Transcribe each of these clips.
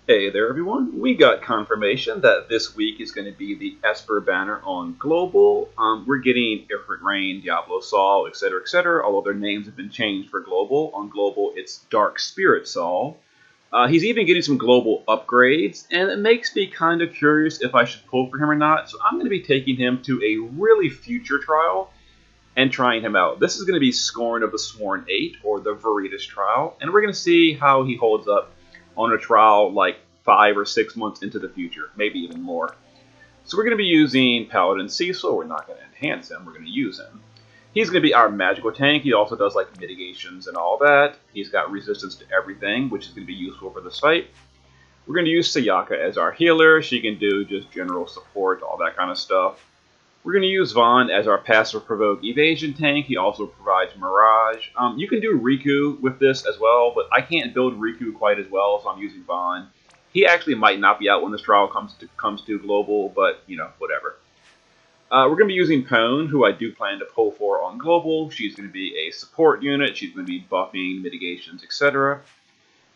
Hey there everyone, we got confirmation that this week is going to be the Esper banner on Global. We're getting Ifrit Rain, Diablo Sol, etc., although their names have been changed for Global. On Global it's Dark Spirit Sol. He's even getting some global upgrades, and it makes me kind of curious if I should pull for him or not, so I'm going to be taking him to a really future trial and trying him out. This is going to be Scorn of the Sworn 8, or the Veritas trial, and we're going to see how he holds up on a trial like 5 or 6 months into the future, maybe even more. So we're going to be using Paladin Cecil. We're not going to enhance him, we're going to use him. He's going to be our magical tank. He also does like mitigations and all that. He's got resistance to everything, which is going to be useful for this fight. We're going to use Sayaka as our healer. She can do just general support, all that kind of stuff. We're going to use Vaughn as our passive provoke evasion tank. He also provides Mirage. You can do Riku with this as well, but I can't build Riku quite as well, so I'm using Vaughn. He actually might not be out when this trial comes to Global, but, you know, whatever. We're going to be using Pone, who I do plan to pull for on Global. She's going to be a support unit. She's going to be buffing, mitigations, etc.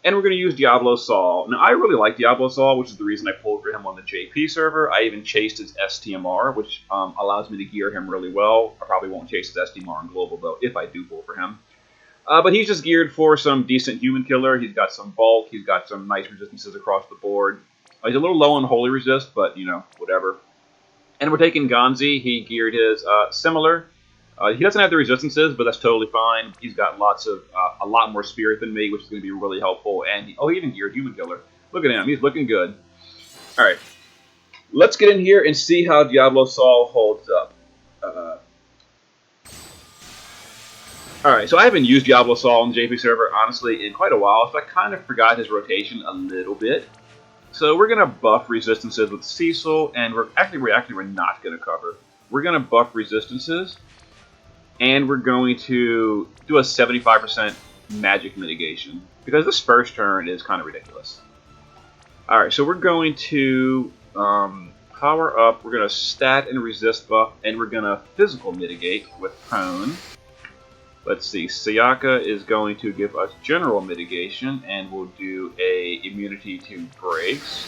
And we're going to use Diablo Sol. Now, I really like Diablo Sol, which is the reason I pulled for him on the JP server. I even chased his STMR, which allows me to gear him really well. I probably won't chase his STMR on Global, though, if I do pull for him. But he's just geared for some decent human killer. He's got some bulk. He's got some nice resistances across the board. He's a little low on Holy Resist, but, you know, whatever. And we're taking Gonzi. He geared his similar. He doesn't have the resistances, but that's totally fine. He's got a lot more spirit than me, which is going to be really helpful. And he even geared human killer. Look at him. He's looking good. All right. Let's get in here and see how Diablo Sol holds up. All right, so I haven't used Diablo Sol on the JP server, honestly, in quite a while, so I kind of forgot his rotation a little bit. So we're going to buff resistances with Cecil, and we're not going to cover. We're going to buff resistances, and we're going to do a 75% magic mitigation, because this first turn is kind of ridiculous. Alright, so we're going to power up, we're going to stat and resist buff, and we're going to physical mitigate with Pone. Let's see, Sayaka is going to give us general mitigation, and we'll do a immunity to breaks.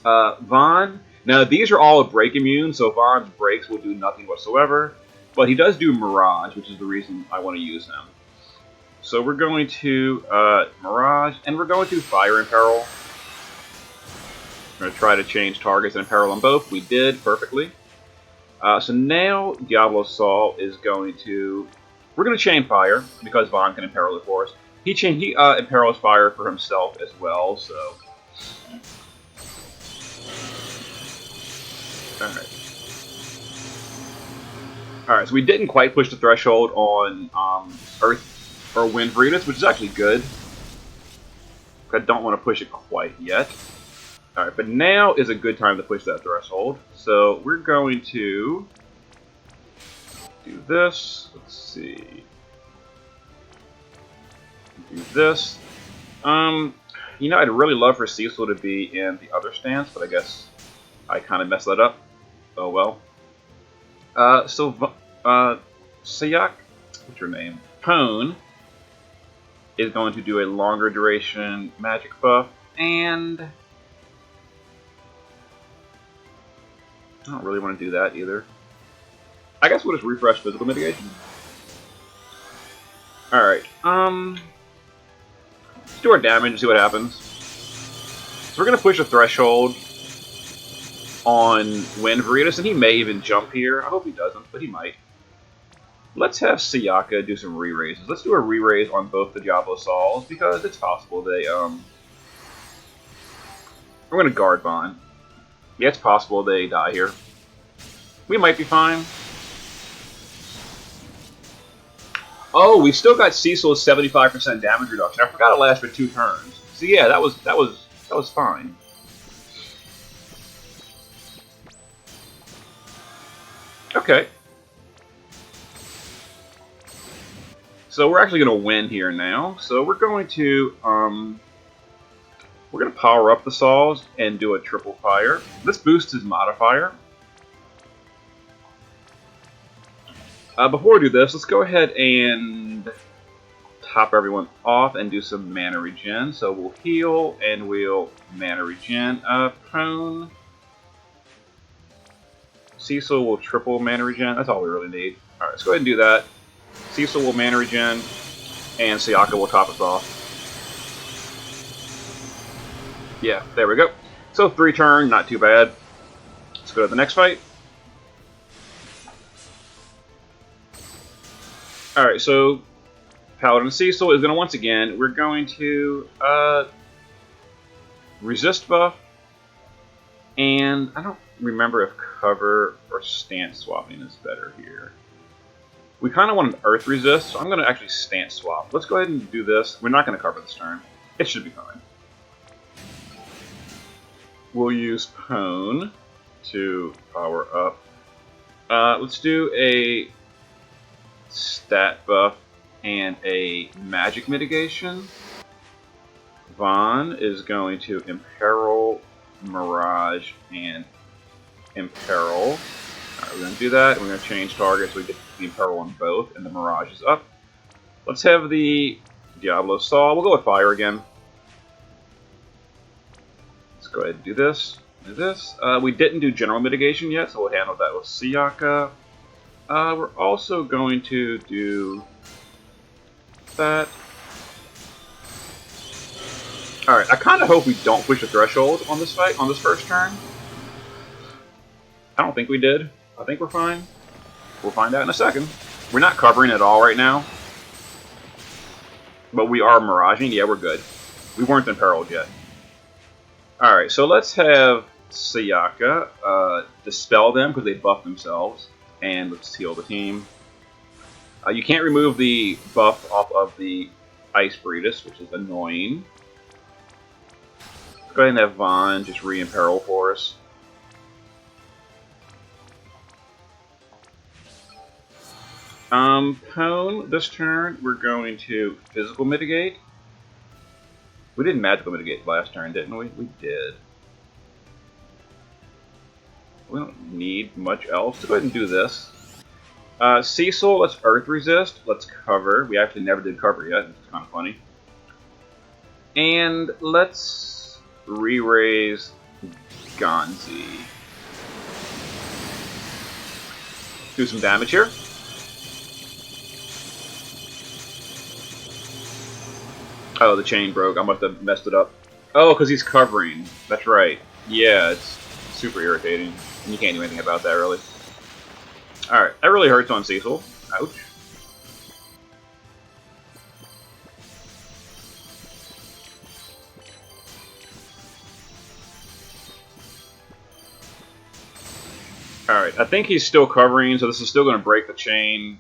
Vaughn, now these are all break immune, so Vaughn's breaks will do nothing whatsoever, but he does do Mirage, which is the reason I want to use him. So we're going to Mirage, and we're going to Fire Imperil. We're going to try to change targets and Imperil on both. We did perfectly. So now Diablo Sol is going to... We're going to chain fire, because Vaughn can imperil it for us. He imperils fire for himself as well, so... Alright, so we didn't quite push the threshold on Earth or Wind Veritas, which is actually good. I don't want to push it quite yet. Alright, but now is a good time to push that threshold. So we're going to... do this. Let's see. Do this. You know, I'd really love for Cecil to be in the other stance, but I guess I kind of messed that up. Oh well. Sayak, what's your name? Pone is going to do a longer duration magic buff, and I don't really want to do that either. I guess we'll just refresh physical mitigation. Alright, let's do our damage and see what happens. So we're going to push a threshold on Wind Veritas, and he may even jump here. I hope he doesn't, but he might. Let's have Sayaka do some re-raises. Let's do a re-raise on both the Diablo Sols, because it's possible they, we're going to guard Vaughn. Yeah, it's possible they die here. We might be fine. Oh, we still got Cecil's 75% damage reduction. I forgot it lasts for 2 turns. So yeah, that was fine. Okay. So we're actually going to win here now. So we're going to power up the Sols and do a triple fire. Let's boost his modifier. Before we do this, let's go ahead and top everyone off and do some mana regen. So we'll heal and we'll mana regen. Prone. Cecil will triple mana regen. That's all we really need. Alright, let's go ahead and do that. Cecil will mana regen, and Sayaka will top us off. Yeah, there we go. So 3 turn, not too bad. Let's go to the next fight. Alright, so Paladin Cecil is going to, once again, we're going to resist buff, and I don't remember if cover or stance swapping is better here. We kind of want an earth resist, so I'm going to actually stance swap. Let's go ahead and do this. We're not going to cover this turn. It should be fine. We'll use Pwn to power up. Let's do a stat buff and a magic mitigation. Vaughn is going to imperil, mirage, and imperil. Alright, we're going to do that. We're going to change targets. We get the imperil on both, and the mirage is up. Let's have the Diablo Saw. We'll go with fire again. Let's go ahead and do this. Do this. We didn't do general mitigation yet, so we'll handle that with Sayaka. We're also going to do that. Alright, I kind of hope we don't push the threshold on this fight, on this first turn. I don't think we did. I think we're fine. We'll find out in a second. We're not covering at all right now. But we are miraging. Yeah, we're good. We weren't imperiled yet. Alright, so let's have Sayaka dispel them because they buffed themselves. And let's heal the team. You can't remove the buff off of the Ice Veritas, which is annoying. Let's go ahead and have Vaughn just re-imperil for us. Pwn, this turn we're going to physical mitigate. We did magical mitigate last turn, didn't we? We did. We don't need much else. So go ahead and do this. Cecil, let's earth resist. Let's cover. We actually never did cover yet. It's kind of funny. And let's re-raise Gonzi. Do some damage here. Oh, the chain broke. I must have messed it up. Oh, because he's covering. That's right. Yeah, it's super irritating. And you can't do anything about that, really. Alright, that really hurts on Cecil. Ouch. Alright, I think he's still covering, so this is still going to break the chain.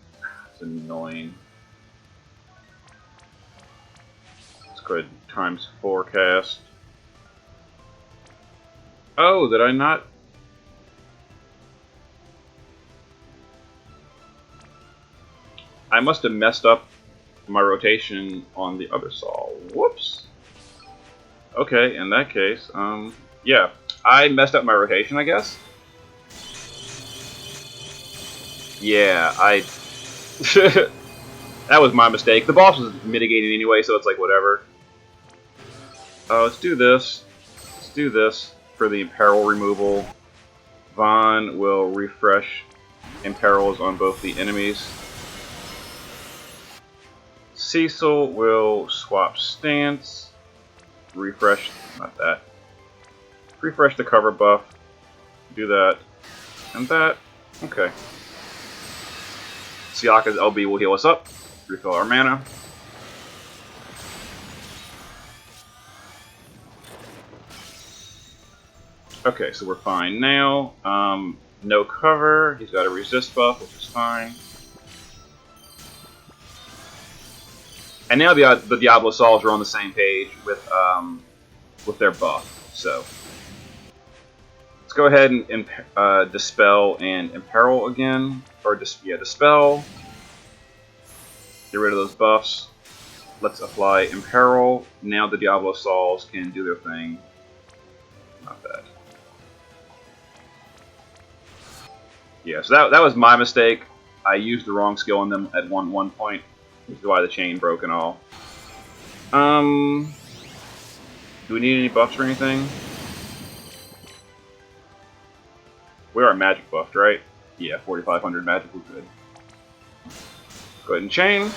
It's annoying. Let's go ahead and times forecast. Oh, did I not? I must have messed up my rotation on the other saw. Whoops. Okay, in that case, yeah. I messed up my rotation, I guess. Yeah, that was my mistake. The boss was mitigating anyway, so it's like whatever. Let's do this. Let's do this for the imperil removal. Vaughn will refresh imperils on both the enemies. Cecil will swap stance. Refresh, not that. Refresh the cover buff. Do that. And that. Okay. Sayaka's LB will heal us up. Refill our mana. Okay, so we're fine now. No cover. He's got a resist buff, which is fine. And now the Diablo Sauls are on the same page with their buff. So let's go ahead and dispel and imperil again, or dispel. Get rid of those buffs. Let's apply imperil. Now the Diablo Sauls can do their thing. Not bad. Yeah, so that was my mistake. I used the wrong skill on them at one point. Which is why the chain broke and all. Do we need any buffs or anything? We are magic buffed, right? Yeah, 4,500 magic, we're good. Go ahead and chain.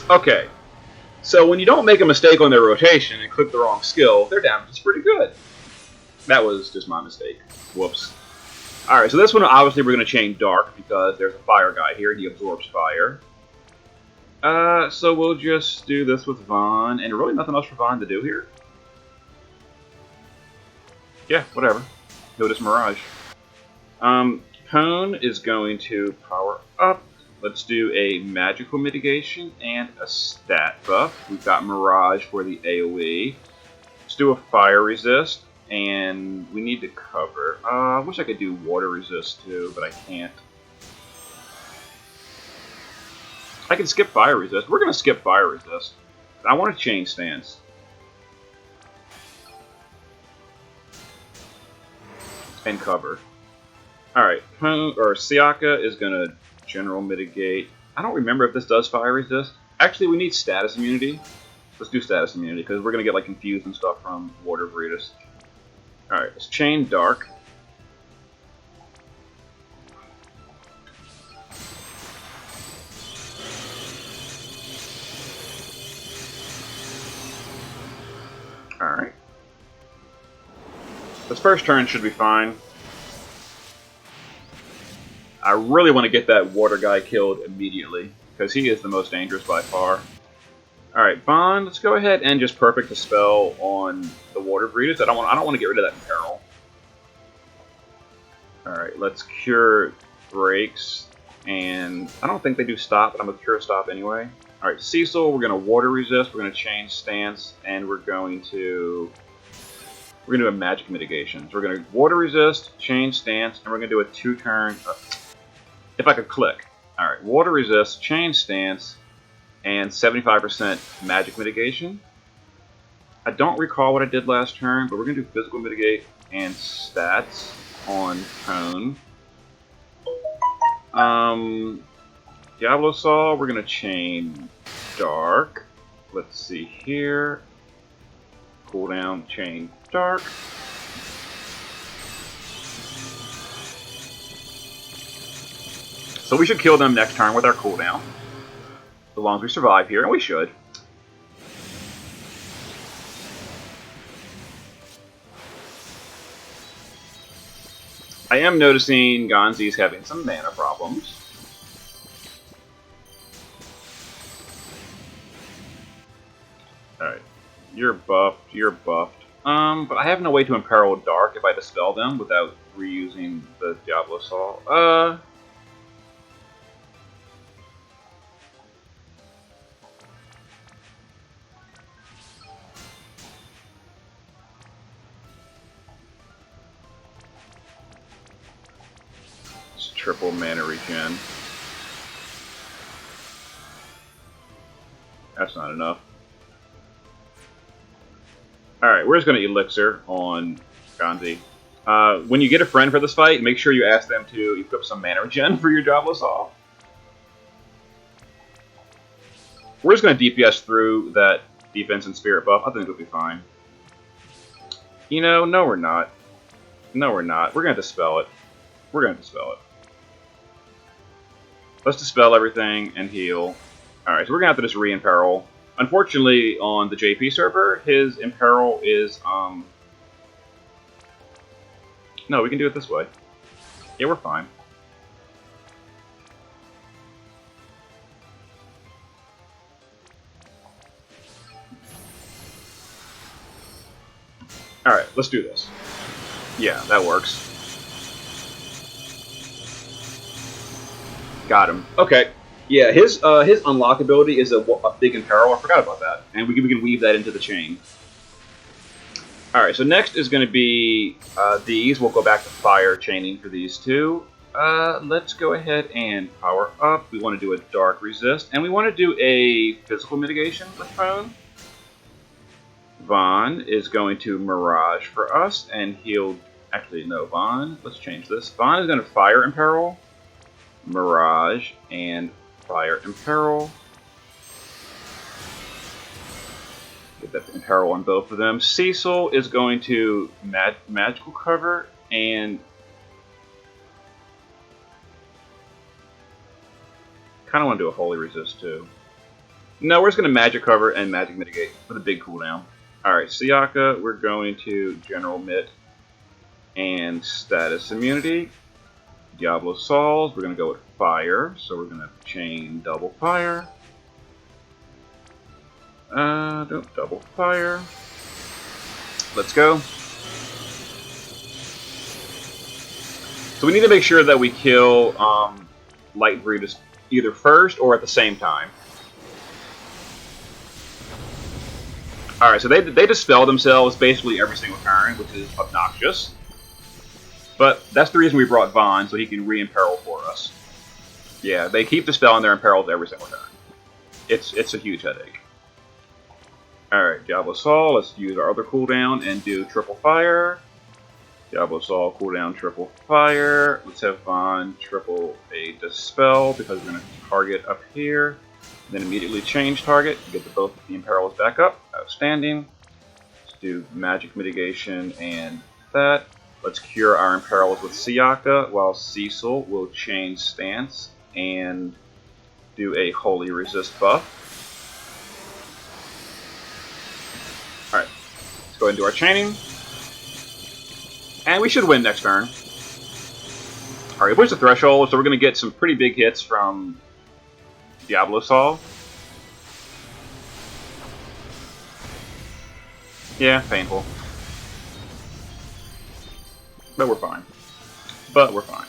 Okay, so when you don't make a mistake on their rotation and click the wrong skill, their damage is pretty good. That was just my mistake. Whoops. Alright, so this one obviously we're going to chain Dark because there's a fire guy here. He absorbs fire. So we'll just do this with Vaughn, and really nothing else for Vaughn to do here. Yeah, whatever. He'll just Mirage. Cone is going to power up. Let's do a magical mitigation and a stat buff. We've got Mirage for the AoE. Let's do a fire resist, and we need to cover. I wish I could do water resist too, but I can't. I can skip fire resist. We're going to skip fire resist. I want to change stance. And cover. Alright, Siaka is going to general mitigate. I don't remember if this does fire resist. Actually, we need status immunity. Let's do status immunity, because we're going to get like confused and stuff from Water Veritas. Alright, let's chain Dark. Alright. This first turn should be fine. I really want to get that water guy killed immediately, because he is the most dangerous by far. Alright, Bond, let's go ahead and just perfect the spell on the Water Breeders. I don't want to get rid of that in peril. Alright, let's cure breaks, and I don't think they do stop, but I'm going to cure stop anyway. Alright, Cecil, we're going to water resist, we're going to change stance, and we're going to do a magic mitigation. So we're going to water resist, change stance, and we're going to do a 2-turn. If I could click. Alright, water resist, change stance, and 75% magic mitigation. I don't recall what I did last turn, but we're going to do physical mitigate and stats on Cone. Diablo Saw, we're going to chain Dark. Let's see here. Cooldown, chain Dark. So we should kill them next turn with our cooldown. As long as we survive here, and we should. I am noticing Gonzi's having some mana problems. Alright. You're buffed, you're buffed. But I have no way to imperil Dark if I dispel them without reusing the Diablo Saw. Triple mana regen. That's not enough. Alright, we're just going to Elixir on Gonzi. When you get a friend for this fight, make sure you ask them to equip some mana regen for your Diablo Saw. We're just going to DPS through that defense and spirit buff. I think it'll be fine. You know, no we're not. No we're not. We're going to dispel it. We're going to dispel it. Let's dispel everything and heal. Alright, so we're going to have to just re-imperil. Unfortunately, on the JP server, his imperil is, No, we can do it this way. Yeah, we're fine. Alright, let's do this. Yeah, that works. Got him. Okay. Yeah, his unlock ability is a big imperil. I forgot about that. And we can weave that into the chain. Alright, so next is going to be these. We'll go back to fire chaining for these two. Let's go ahead and power up. We want to do a dark resist. And we want to do a physical mitigation with Phone. Vaughn is going to Mirage for us, and he'll Actually, no, Vaughn. Let's change this. Vaughn is going to Fire Imperil, Mirage, and Fire Imperil. Get that Imperil on both of them. Cecil is going to Magical Cover and kind of want to do a Holy Resist too. No, we're just going to Magic Cover and Magic Mitigate for the big cooldown. Alright, Siaka, we're going to General Mitt and Status Immunity. Diablo Sauls, we're going to go with Fire, so we're going to chain Double Fire. Double Fire. Let's go. So we need to make sure that we kill Light Veritas either first or at the same time. Alright, so they dispel themselves basically every single turn, which is obnoxious. But that's the reason we brought Vaughn, so he can re-imperil for us. Yeah, they keep dispelling their imperils every single turn. It's a huge headache. Alright, Diablo Saul, let's use our other cooldown and do Triple Fire. Diablo Saul, cooldown, Triple Fire. Let's have Vaughn triple a Dispel, because we're going to target up here. Then immediately change target, get both of the imperils back up. Outstanding. Let's do Magic Mitigation and that. Let's cure our imperils with Siaka, while Cecil will change stance and do a Holy Resist buff. Alright, let's go ahead and do our chaining. And we should win next turn. Alright, we pushed the threshold, so we're going to get some pretty big hits from Diablo Saul. Yeah, painful. But we're fine. But we're fine.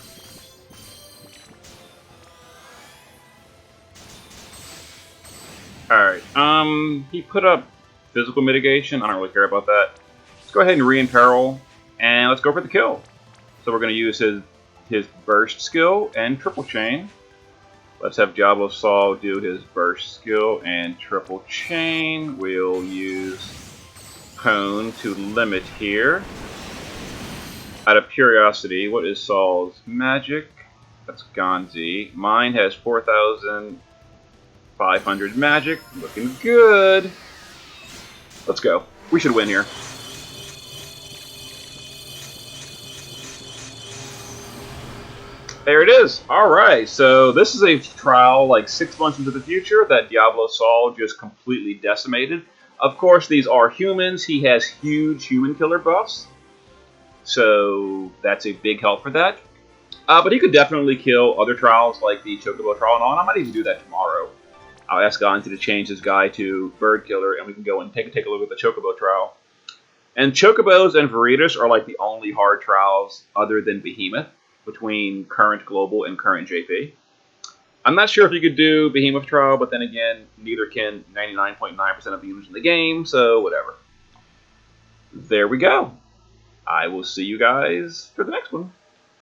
Alright, he put up physical mitigation. I don't really care about that. Let's go ahead and re-imperil, and let's go for the kill. So we're going to use his burst skill and triple chain. Let's have Diablo Saul do his burst skill and triple chain. We'll use Cone to limit here. Out of curiosity, what is Saul's magic? That's Gonzi. Mine has 4,500 magic. Looking good. Let's go. We should win here. There it is. Alright, so this is a trial like 6 months into the future that Diablo Saul just completely decimated. Of course, these are humans. He has huge human killer buffs. So that's a big help for that. But he could definitely kill other trials like the Chocobo trial and all. And I might even do that tomorrow. I'll ask Gonzi to change his guy to Bird Killer, and we can go and take a look at the Chocobo trial. And Chocobos and Veritas are like the only hard trials other than Behemoth between current Global and current JP. I'm not sure if you could do Behemoth trial, but then again, neither can 99.9% of the users in the game, so whatever. There we go. I will see you guys for the next one.